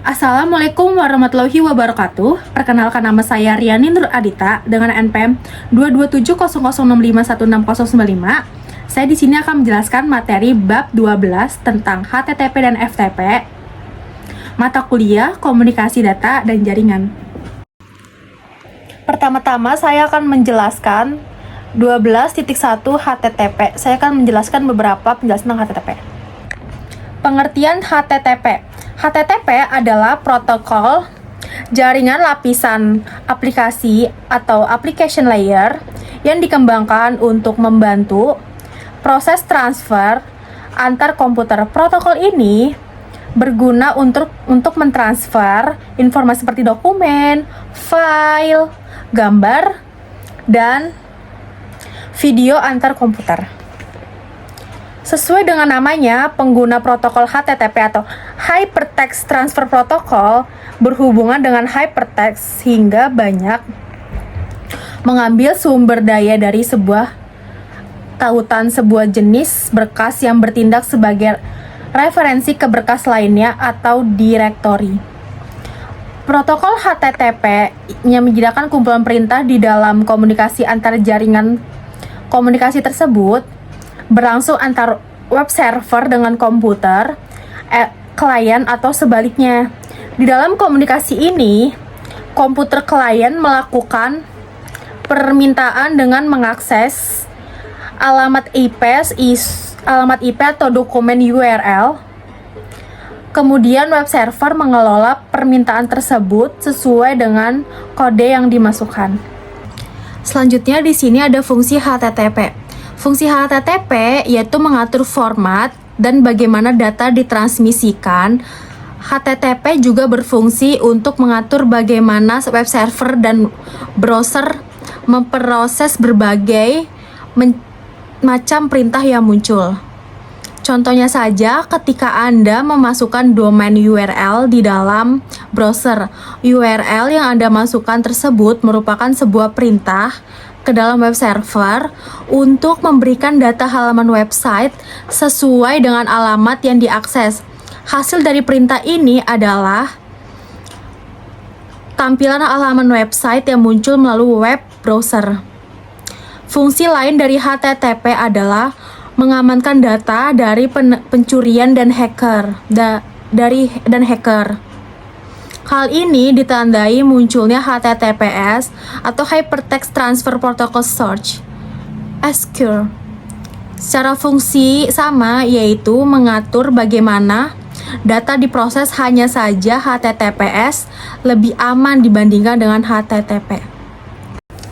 Assalamualaikum warahmatullahi wabarakatuh. Perkenalkan, nama saya Riani Nur Adita dengan NPM 22700651695. Saya di sini akan menjelaskan materi bab 12 tentang HTTP dan FTP, mata kuliah Komunikasi Data dan Jaringan. Pertama-tama saya akan menjelaskan 12.1 HTTP. Saya akan menjelaskan beberapa penjelasan tentang HTTP. Pengertian HTTP. HTTP adalah protokol jaringan lapisan aplikasi atau application layer yang dikembangkan untuk membantu proses transfer antar komputer. Protokol ini berguna untuk mentransfer informasi seperti dokumen, file, gambar, dan video antar komputer. Sesuai dengan namanya, pengguna protokol HTTP atau Hypertext Transfer Protocol berhubungan dengan hypertext hingga banyak mengambil sumber daya dari sebuah tautan sebuah jenis berkas yang bertindak sebagai referensi ke berkas lainnya atau direktori. Protokol HTTP yang menyediakan kumpulan perintah di dalam komunikasi antar jaringan komunikasi tersebut berlangsung antar web server dengan komputer klien atau sebaliknya. Di dalam komunikasi ini, komputer klien melakukan permintaan dengan mengakses alamat IP atau dokumen URL. Kemudian web server mengelola permintaan tersebut sesuai dengan kode yang dimasukkan. Selanjutnya di sini ada fungsi HTTP. Fungsi HTTP yaitu mengatur format dan bagaimana data ditransmisikan. HTTP juga berfungsi untuk mengatur bagaimana web server dan browser memproses berbagai macam perintah yang muncul. Contohnya saja ketika Anda memasukkan domain URL di dalam browser. URL yang Anda masukkan tersebut merupakan sebuah perintah ke dalam web server untuk memberikan data halaman website sesuai dengan alamat yang diakses. Hasil dari perintah ini adalah tampilan halaman website yang muncul melalui web browser. Fungsi lain dari HTTP adalah mengamankan data dari pencurian dan hacker. Hal ini ditandai munculnya HTTPS atau Hypertext Transfer Protocol Search (SQL). Secara fungsi sama, yaitu mengatur bagaimana data diproses. Hanya saja HTTPS lebih aman dibandingkan dengan HTTP.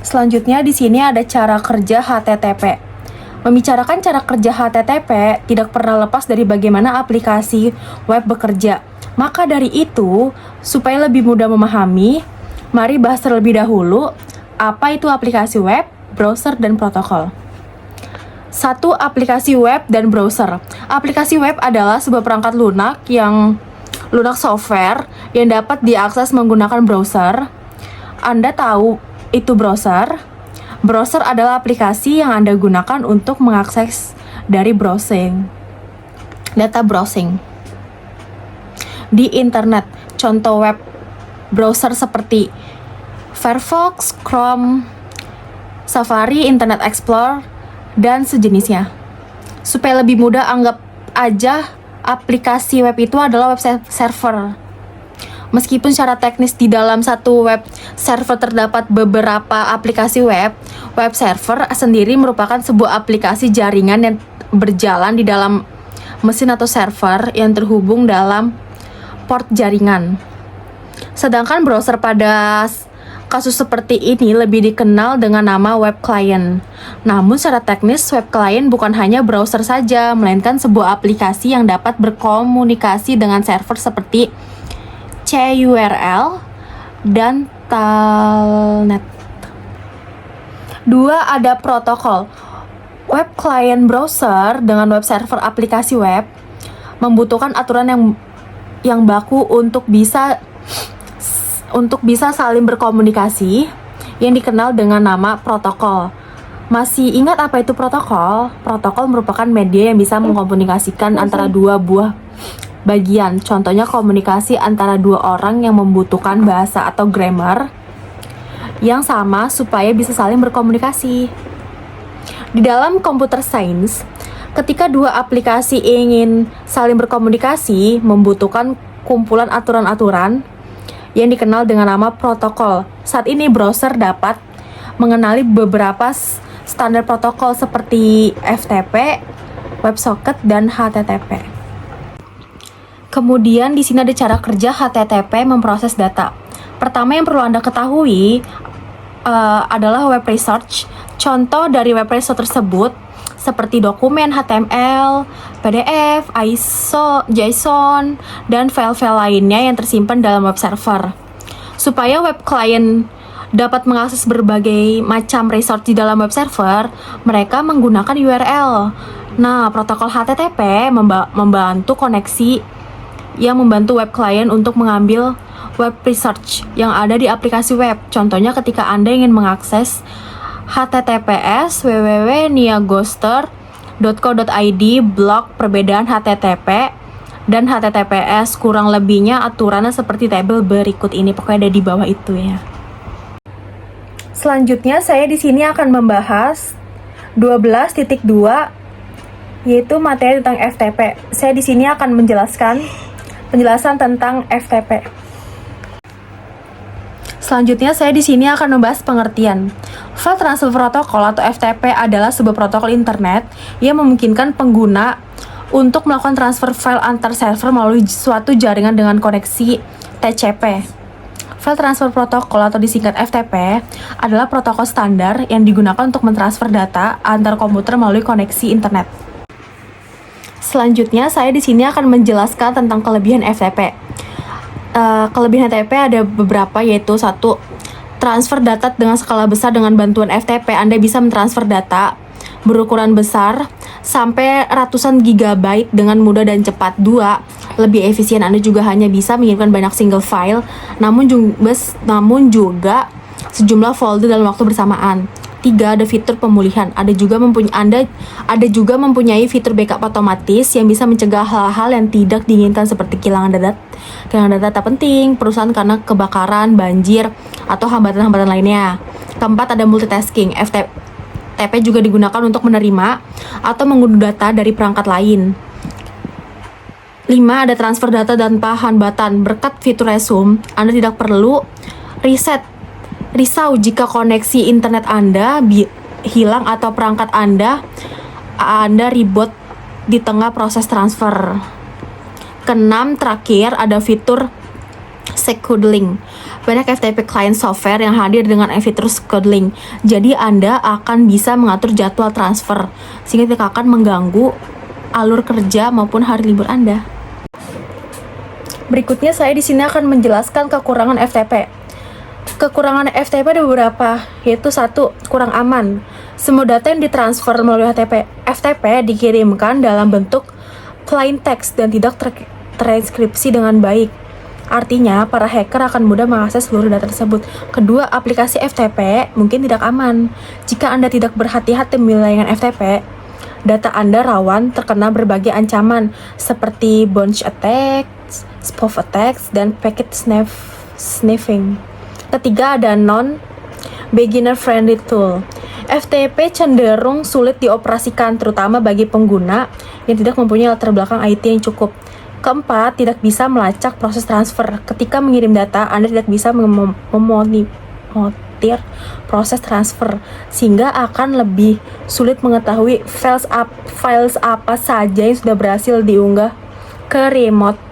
Selanjutnya di sini ada cara kerja HTTP. Membicarakan cara kerja HTTP tidak pernah lepas dari bagaimana aplikasi web bekerja. Maka dari itu, supaya lebih mudah memahami, mari bahas terlebih dahulu apa itu aplikasi web, browser, dan protokol. 1. Aplikasi web dan browser. Aplikasi web adalah sebuah perangkat lunak software yang dapat diakses menggunakan browser. Anda tahu itu browser? Browser adalah aplikasi yang Anda gunakan untuk mengakses dari data browsing di internet. Contoh web browser seperti Firefox, Chrome, Safari, Internet Explorer, dan sejenisnya. Supaya lebih mudah, anggap aja aplikasi web itu adalah web server. Meskipun secara teknis di dalam satu web server terdapat beberapa aplikasi web server sendiri merupakan sebuah aplikasi jaringan yang berjalan di dalam mesin atau server yang terhubung dalam port jaringan. Sedangkan browser pada kasus seperti ini lebih dikenal dengan nama web client. Namun secara teknis, web client bukan hanya browser saja, melainkan sebuah aplikasi yang dapat berkomunikasi dengan server seperti CURL dan Telnet. 2. Ada protokol. Web client browser dengan web server aplikasi web membutuhkan aturan yang baku untuk bisa saling berkomunikasi yang dikenal dengan nama protokol. Masih ingat apa itu protokol? Protokol merupakan media yang bisa mengkomunikasikan antara dua buah bagian. Contohnya komunikasi antara dua orang yang membutuhkan bahasa atau grammar yang sama supaya bisa saling berkomunikasi. Di dalam computer science, ketika dua aplikasi ingin saling berkomunikasi, membutuhkan kumpulan aturan-aturan yang dikenal dengan nama protokol. Saat ini browser dapat mengenali beberapa standar protokol seperti FTP, WebSocket, dan HTTP. Kemudian di sini ada cara kerja HTTP memproses data. Pertama yang perlu Anda ketahui adalah web research. Contoh dari web research tersebut seperti dokumen HTML, PDF, ISO, JSON, dan file-file lainnya yang tersimpan dalam web server. Supaya web client dapat mengakses berbagai macam resource di dalam web server, mereka menggunakan URL. Nah, protokol HTTP membantu koneksi yang membantu web client untuk mengambil web research yang ada di aplikasi web. Contohnya ketika Anda ingin mengakses https www.niagooster.co.id blog perbedaan HTTP dan HTTPS, kurang lebihnya aturannya seperti tabel berikut ini, pokoknya ada di bawah itu ya. Selanjutnya saya di sini akan membahas 12.2 yaitu materi tentang FTP. Saya di sini akan menjelaskan penjelasan tentang FTP. Selanjutnya saya di sini akan membahas pengertian. File Transfer Protocol atau FTP adalah sebuah protokol internet yang memungkinkan pengguna untuk melakukan transfer file antar server melalui suatu jaringan dengan koneksi TCP. File Transfer Protocol atau disingkat FTP adalah protokol standar yang digunakan untuk mentransfer data antar komputer melalui koneksi internet. Selanjutnya saya di sini akan menjelaskan tentang kelebihan FTP. Kelebihan FTP ada beberapa, yaitu 1. Transfer data dengan skala besar. Dengan bantuan FTP Anda bisa mentransfer data berukuran besar sampai ratusan gigabyte dengan mudah dan cepat. 2. Lebih efisien, Anda juga hanya bisa mengirimkan banyak single file namun juga sejumlah folder dalam waktu bersamaan. 3. Ada fitur pemulihan. Anda juga mempunyai fitur backup otomatis yang bisa mencegah hal-hal yang tidak diinginkan seperti kehilangan data penting, perusahaan karena kebakaran, banjir, atau hambatan-hambatan lainnya. 4. Ada multitasking. FTP juga digunakan untuk menerima atau mengunduh data dari perangkat lain. 5. Ada transfer data tanpa hambatan. Berkat fitur resume, Anda tidak perlu risau jika koneksi internet Anda hilang atau perangkat Anda ribut di tengah proses transfer. Keenam, terakhir ada fitur scheduling. Banyak FTP client software yang hadir dengan fitur scheduling. Jadi Anda akan bisa mengatur jadwal transfer sehingga tidak akan mengganggu alur kerja maupun hari libur Anda. Berikutnya saya di sini akan menjelaskan kekurangan FTP. Kekurangan FTP ada beberapa, yaitu 1. Kurang aman. Semua data yang ditransfer melalui FTP dikirimkan dalam bentuk plain text dan tidak terenskripsi dengan baik. Artinya, para hacker akan mudah mengakses seluruh data tersebut. Kedua, aplikasi FTP mungkin tidak aman. Jika Anda tidak berhati-hati memilih FTP, data Anda rawan terkena berbagai ancaman seperti bounce attacks, spoof attacks, dan packet sniffing. Ketiga, ada non-beginner friendly tool. FTP cenderung sulit dioperasikan, terutama bagi pengguna yang tidak mempunyai latar belakang IT yang cukup. Keempat, tidak bisa melacak proses transfer. Ketika mengirim data, Anda tidak bisa memonitor proses transfer, sehingga akan lebih sulit mengetahui files apa saja yang sudah berhasil diunggah ke remote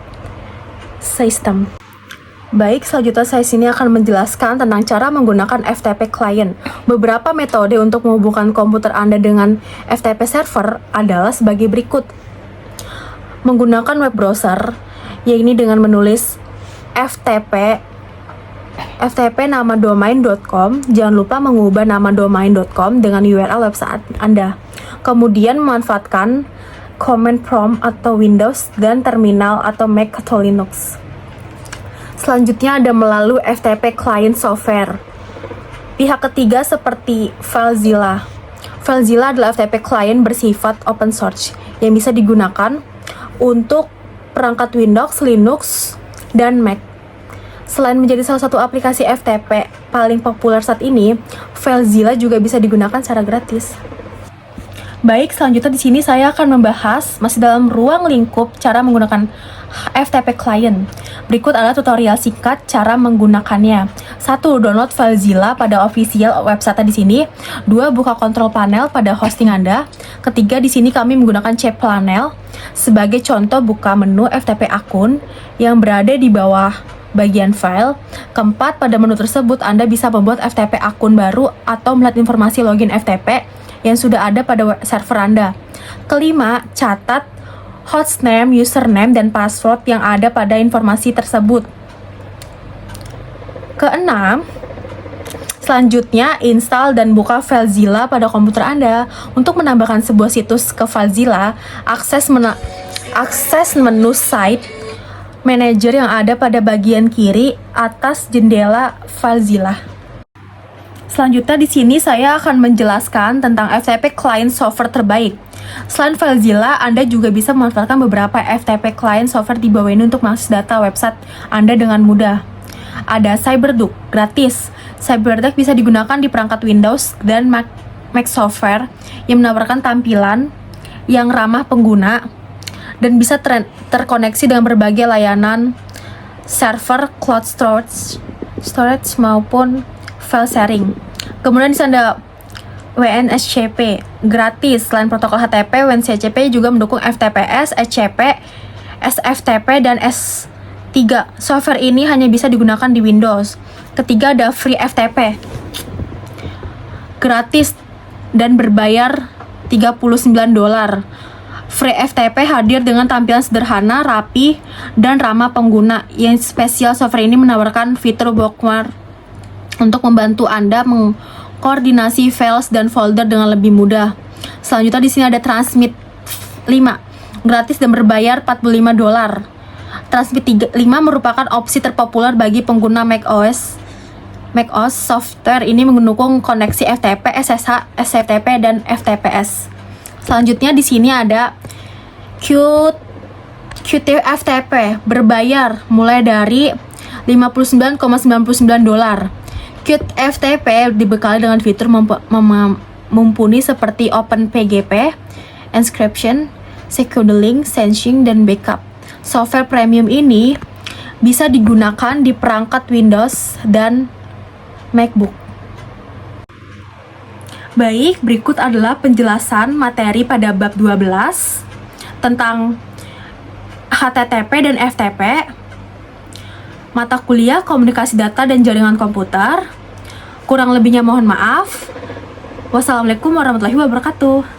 system. Baik, selanjutnya saya sini akan menjelaskan tentang cara menggunakan FTP client. Beberapa metode untuk menghubungkan komputer Anda dengan FTP server adalah sebagai berikut. Menggunakan web browser, yaitu dengan menulis FTP nama domain.com. Jangan lupa mengubah nama domain.com dengan URL website Anda. Kemudian memanfaatkan command prompt atau Windows dan terminal atau Mac atau Linux. Selanjutnya ada melalui FTP client software. Pihak ketiga seperti FileZilla. FileZilla adalah FTP client bersifat open source yang bisa digunakan untuk perangkat Windows, Linux, dan Mac. Selain menjadi salah satu aplikasi FTP paling populer saat ini, FileZilla juga bisa digunakan secara gratis. Baik, selanjutnya di sini saya akan membahas masih dalam ruang lingkup cara menggunakan FTP client. Berikut adalah tutorial singkat cara menggunakannya. 1. Download FileZilla pada official website di sini. 2. Buka control panel pada hosting Anda. Ketiga, di sini kami menggunakan cPanel. Sebagai contoh, buka menu FTP akun yang berada di bawah bagian file. Keempat, pada menu tersebut Anda bisa membuat FTP akun baru atau melihat informasi login FTP yang sudah ada pada server Anda. Kelima, catat hostname, username, dan password yang ada pada informasi tersebut. Keenam, selanjutnya install dan buka FileZilla pada komputer Anda. Untuk menambahkan sebuah situs ke FileZilla, akses menu Site Manager yang ada pada bagian kiri atas jendela FileZilla. Selanjutnya di sini saya akan menjelaskan tentang FTP client software terbaik. Selain FileZilla, Anda juga bisa memanfaatkan beberapa FTP client software di bawah ini untuk mengakses data website Anda dengan mudah. Ada CyberDuck, gratis. CyberDuck bisa digunakan di perangkat Windows dan Mac software yang menawarkan tampilan yang ramah pengguna dan bisa terkoneksi dengan berbagai layanan server, cloud storage maupun file sharing. Kemudian di sana ada WNSCP, gratis. Selain protokol HTTP, WNSCP juga mendukung FTPS, SCP, SFTP, dan S3. Software ini hanya bisa digunakan di Windows. Ketiga ada FreeFTP, gratis dan berbayar $39. FreeFTP hadir dengan tampilan sederhana, rapi, dan ramah pengguna. Yang spesial, software ini menawarkan fitur bookmark untuk membantu Anda mengkoordinasi files dan folder dengan lebih mudah. Selanjutnya di sini ada Transmit 5, gratis dan berbayar $45. Transmit 5 merupakan opsi terpopuler bagi pengguna macOS. Software ini mendukung koneksi FTP, SSH, SFTP, dan FTPS. Selanjutnya di sini ada QtFTP, berbayar mulai dari $59,99. QtFTP dibekali dengan fitur mumpuni seperti OpenPGP, encryption, secure link, sensing, dan backup. Software premium ini bisa digunakan di perangkat Windows dan MacBook. Baik, berikut adalah penjelasan materi pada bab 12 tentang HTTP dan FTP, mata kuliah komunikasi data dan jaringan komputer. Kurang lebihnya mohon maaf. Wassalamualaikum warahmatullahi wabarakatuh.